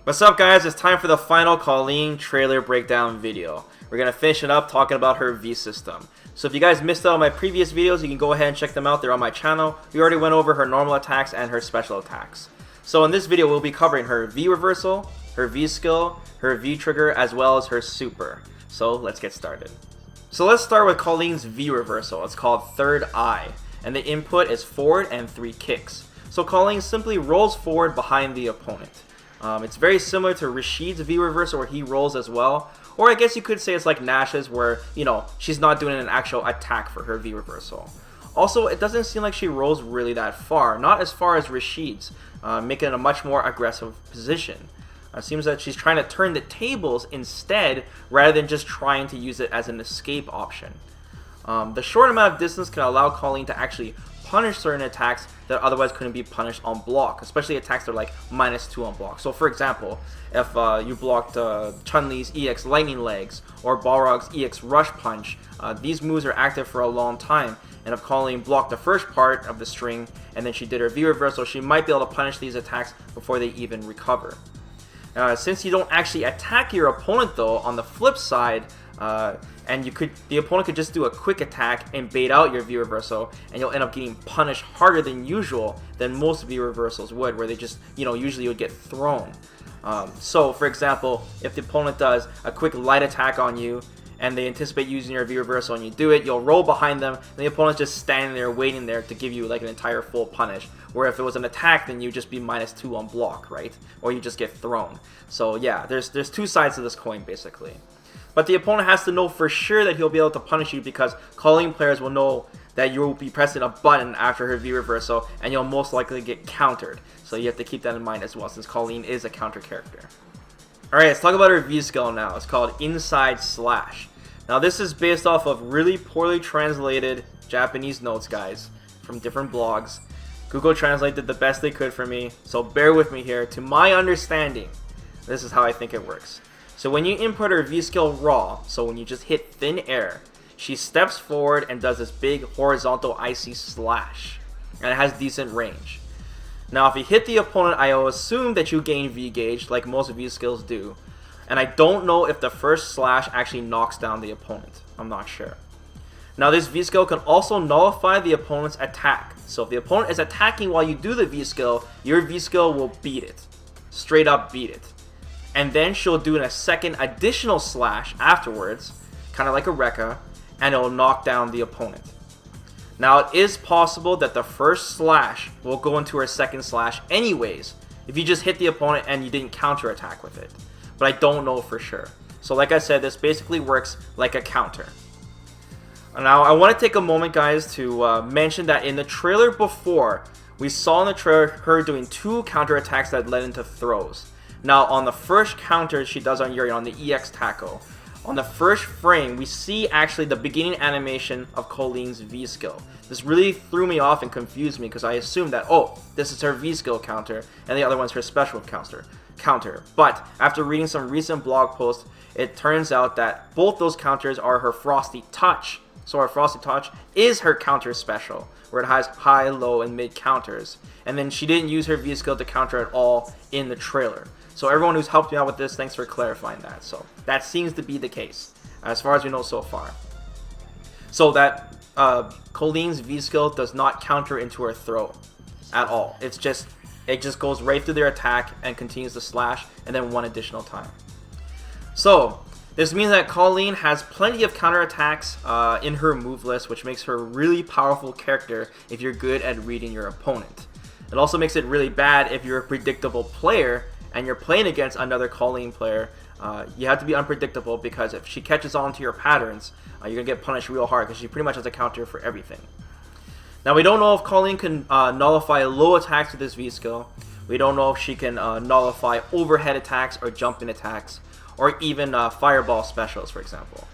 What's up guys, it's time for the final Kolin trailer breakdown video. We're going to finish it up talking about her V system. So if you guys missed out on my previous videos, you can go ahead and check them out. They're on my channel. We already went over her normal attacks and her special attacks. So in this video we'll be covering her V reversal, her V skill, her V trigger, as well as her super. So let's get started. So let's start with Kolin's V reversal. It's called Third Eye, and the input is forward and 3 kicks. So Kolin simply rolls forward behind the opponent. It's very similar to Rashid's V reversal where he rolls as well. Or I guess you could say it's like Nash's where, you know, she's not doing an actual attack for her V reversal. Also, it doesn't seem like she rolls really that far. Not as far as Rashid's, making it a much more aggressive position. It seems that she's trying to turn the tables instead rather than just trying to use it as an escape option. The short amount of distance can allow Kolin to actually punish certain attacks that otherwise couldn't be punished on block, especially attacks that are like -2 on block. So for example, if you blocked Chun-Li's EX Lightning Legs or Balrog's EX Rush Punch, these moves are active for a long time, and if Kolin blocked the first part of the string and then she did her V reversal, she might be able to punish these attacks before they even recover. Since you don't actually attack your opponent though, on the flip side, and the opponent could just do a quick attack and bait out your V reversal, and you'll end up getting punished harder than usual than most V reversals would, where they just, you know, usually would get thrown. So for example, if the opponent does a quick light attack on you and they anticipate using your V reversal and you do it, you'll roll behind them and the opponent's just standing there waiting there to give you like an entire full punish, where if it was an attack then you'd just be -2 on block, right? Or you just get thrown. So yeah, there's two sides to this coin basically. But the opponent has to know for sure that he'll be able to punish you, because Kolin players will know that you will be pressing a button after her V reversal and you'll most likely get countered. So you have to keep that in mind as well, since Kolin is a counter character. Alright, let's talk about her V skill now. It's called Inside Slash. Now this is based off of really poorly translated Japanese notes, guys, from different blogs. Google Translate did the best they could for me, so bear with me here. To my understanding, this is how I think it works. So when you input her V skill raw, so when you just hit thin air, she steps forward and does this big horizontal icy slash, and it has decent range. Now if you hit the opponent, I will assume that you gain V gauge like most V skills do, and I don't know if the first slash actually knocks down the opponent. I'm not sure. Now this V skill can also nullify the opponent's attack. So if the opponent is attacking while you do the V skill, your V skill will beat it. Straight up beat it. And then she'll do a second additional slash afterwards, kind of like a Rekka, and it'll knock down the opponent. Now it is possible that the first slash will go into her second slash anyways, if you just hit the opponent and you didn't counter attack with it. But I don't know for sure. So like I said, this basically works like a counter. Now I want to take a moment, guys, to mention that in the trailer before, we saw in the trailer her doing 2 counter attacks that led into throws. Now on the first counter she does on Yuri, on the EX tackle, on the first frame we see actually the beginning animation of Kolin's V skill. This really threw me off and confused me, because I assumed that, oh, this is her V skill counter and the other one's her special counter. But after reading some recent blog posts, it turns out that both those counters are her Frosty Touch. So her Frosty Touch is her counter special, where it has high, low, and mid counters. And then she didn't use her V skill to counter at all in the trailer. So everyone who's helped me out with this, thanks for clarifying that. So that seems to be the case, as far as we know so far. So that Kolin's V skill does not counter into her throw at all. It just goes right through their attack and continues to slash, and then one additional time. So this means that Kolin has plenty of counterattacks in her move list, which makes her a really powerful character if you're good at reading your opponent. It also makes it really bad if you're a predictable player and you're playing against another Kolin player. You have to be unpredictable, because if she catches on to your patterns, you're going to get punished real hard, because she pretty much has a counter for everything. Now we don't know if Kolin can nullify low attacks with this V skill. We don't know if she can nullify overhead attacks or jumping attacks, or even fireball specials, for example.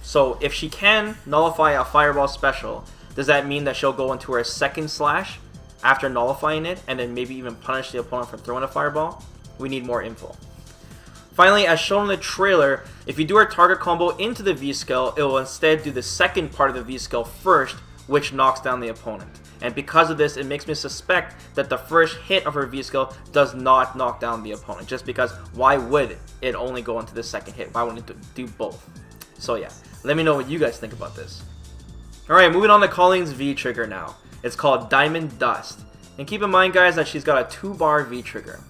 So if she can nullify a fireball special, does that mean that she'll go into her second slash after nullifying it, and then maybe even punish the opponent for throwing a fireball? We need more info. Finally, as shown in the trailer, if you do her target combo into the V skill, it will instead do the second part of the V skill first, which knocks down the opponent. And because of this, it makes me suspect that the first hit of her V skill does not knock down the opponent. Just because, why would it only go into the second hit? Why wouldn't it do both? So yeah, let me know what you guys think about this. Alright, moving on to Kolin's V trigger now. It's called Diamond Dust. And keep in mind, guys, that she's got a 2-bar V trigger.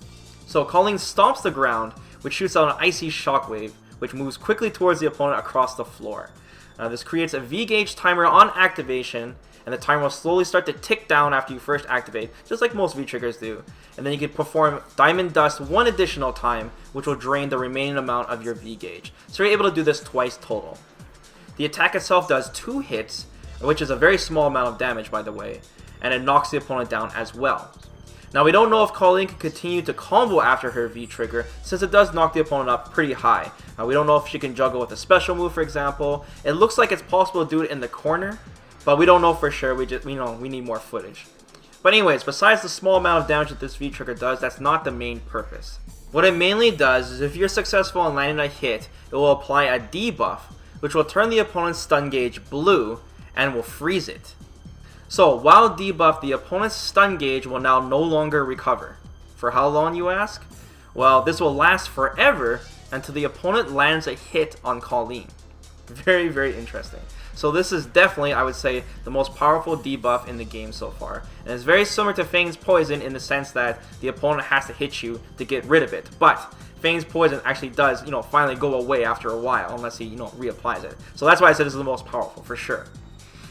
So Kolin stomps the ground, which shoots out an icy shockwave, which moves quickly towards the opponent across the floor. This creates a V-gauge timer on activation, and the timer will slowly start to tick down after you first activate, just like most V-triggers do. And then you can perform Diamond Dust one additional time, which will drain the remaining amount of your V-gauge. So you're able to do this twice total. The attack itself does 2 hits, which is a very small amount of damage, by the way, and it knocks the opponent down as well. Now, we don't know if Kolin can continue to combo after her V-trigger, since it does knock the opponent up pretty high. We don't know if she can juggle with a special move, for example. It looks like it's possible to do it in the corner, but we don't know for sure. We need more footage. But anyways, besides the small amount of damage that this V-trigger does, that's not the main purpose. What it mainly does is if you're successful in landing a hit, it will apply a debuff, which will turn the opponent's stun gauge blue and will freeze it. So, while debuffed, the opponent's stun gauge will now no longer recover. For how long, you ask? Well, this will last forever until the opponent lands a hit on Kolin. Very, very interesting. So this is definitely, I would say, the most powerful debuff in the game so far. And it's very similar to Fang's Poison in the sense that the opponent has to hit you to get rid of it. But Fang's Poison actually does, finally go away after a while, unless he, reapplies it. So that's why I said this is the most powerful, for sure.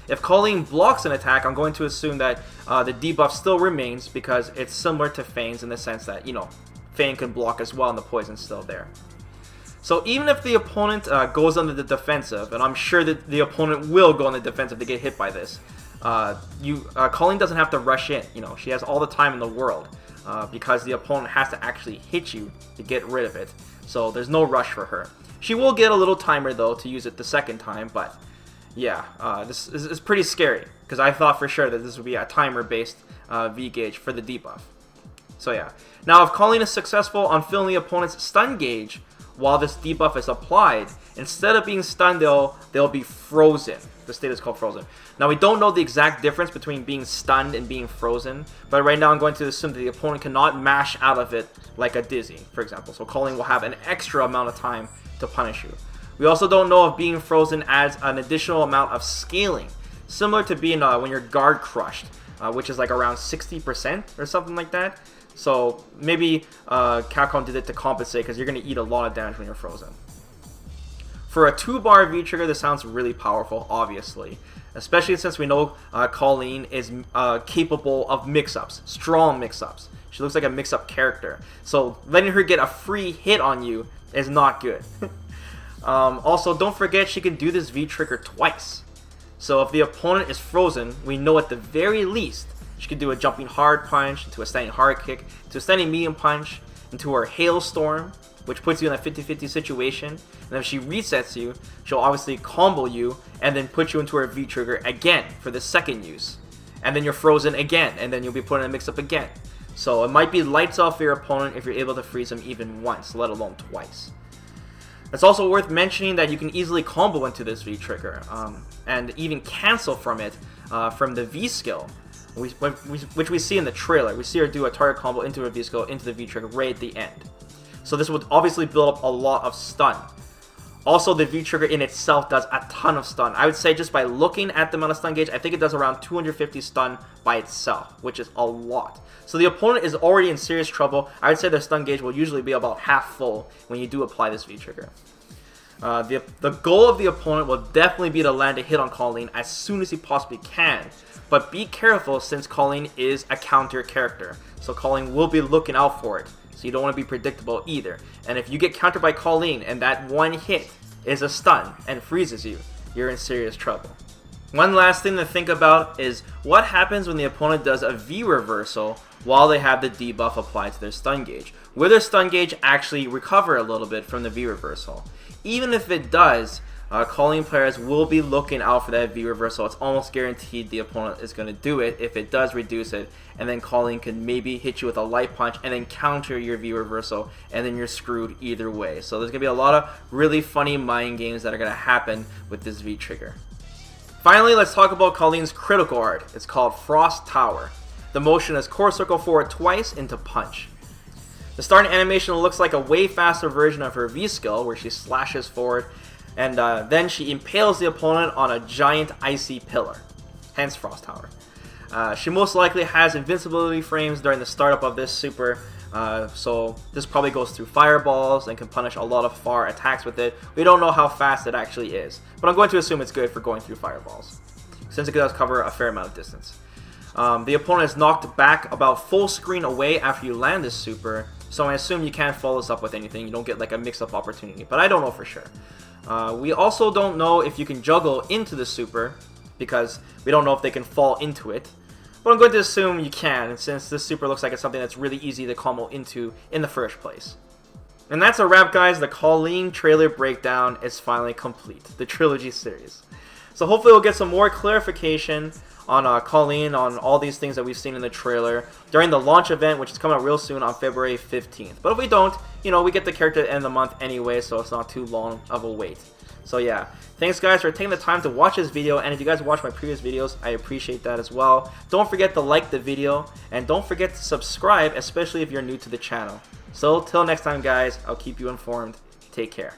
If Kolin blocks an attack, I'm going to assume that the debuff still remains because it's similar to Fang's in the sense that, Fang can block as well and the poison's still there. So even if the opponent goes on the defensive, and I'm sure that the opponent will go on the defensive to get hit by this, Kolin doesn't have to rush in. She has all the time in the world because the opponent has to actually hit you to get rid of it. So there's no rush for her. She will get a little timer though to use it the second time, but yeah, this is pretty scary because I thought for sure that this would be a timer-based V-gauge for the debuff. So yeah. Now if Kolin is successful on filling the opponent's stun gauge while this debuff is applied, instead of being stunned, they'll be frozen. The state is called frozen. Now we don't know the exact difference between being stunned and being frozen, but right now I'm going to assume that the opponent cannot mash out of it like a dizzy, for example. So Kolin will have an extra amount of time to punish you. We also don't know if being frozen adds an additional amount of scaling, similar to being when you're guard crushed, which is like around 60% or something like that. So maybe Capcom did it to compensate because you're going to eat a lot of damage when you're frozen. For a 2-bar V-trigger, this sounds really powerful, obviously. Especially since we know Kolin is capable of mix-ups, strong mix-ups. She looks like a mix-up character. So letting her get a free hit on you is not good. Also, don't forget she can do this V-trigger twice. So if the opponent is frozen, we know at the very least she can do a jumping hard punch, into a standing hard kick, into a standing medium punch, into her hailstorm, which puts you in a 50-50 situation. And if she resets you, she'll obviously combo you and then put you into her V-trigger again for the second use. And then you're frozen again, and then you'll be put in a mix-up again. So it might be lights off for your opponent if you're able to freeze him even once, let alone twice. It's also worth mentioning that you can easily combo into this V-trigger, and even cancel from it from the V-skill, which we see in the trailer. We see her do a target combo into her V-skill, into the V-trigger right at the end. So this would obviously build up a lot of stun. Also, the V-trigger in itself does a ton of stun. I would say just by looking at the amount of stun gauge, I think it does around 250 stun by itself, which is a lot. So the opponent is already in serious trouble. I would say their stun gauge will usually be about half full when you do apply this V-trigger. The goal of the opponent will definitely be to land a hit on Kolin as soon as he possibly can. But be careful since Kolin is a counter character. So Kolin will be looking out for it. So you don't want to be predictable either. And if you get countered by Kolin and that one hit is a stun and freezes you, you're in serious trouble. One last thing to think about is what happens when the opponent does a V reversal while they have the debuff applied to their stun gauge. Will their stun gauge actually recover a little bit from the V reversal? Even if it does, Kolin players will be looking out for that V reversal. It's almost guaranteed the opponent is going to do it if it does reduce it, and then Kolin can maybe hit you with a light punch and then counter your V reversal, and then you're screwed either way. So there's going to be a lot of really funny mind games that are going to happen with this V trigger. Finally, let's talk about Kolin's critical art. It's called Frost Tower. The motion is core circle forward twice into punch. The starting animation looks like a way faster version of her V skill, where she slashes forward, and then she impales the opponent on a giant icy pillar, hence Frost Tower. She most likely has invincibility frames during the startup of this super, so this probably goes through fireballs and can punish a lot of far attacks with it. We don't know how fast it actually is, but I'm going to assume it's good for going through fireballs, since it does cover a fair amount of distance. The opponent is knocked back about full screen away after you land this super, so I assume you can't follow this up with anything. You don't get like a mix-up opportunity, but I don't know for sure. We also don't know if you can juggle into the super, because we don't know if they can fall into it. But I'm going to assume you can, since this super looks like it's something that's really easy to combo into in the first place. And that's a wrap, guys. The Kolin trailer breakdown is finally complete, the trilogy series. So hopefully we'll get some more clarification on Kolin, on all these things that we've seen in the trailer during the launch event, which is coming out real soon on February 15th. But if we don't, you know, we get the character at the end of the month anyway, so it's not too long of a wait. So yeah, thanks guys for taking the time to watch this video, and if you guys watched my previous videos, I appreciate that as well. Don't forget to like the video, and don't forget to subscribe, especially if you're new to the channel. So till next time guys, I'll keep you informed. Take care.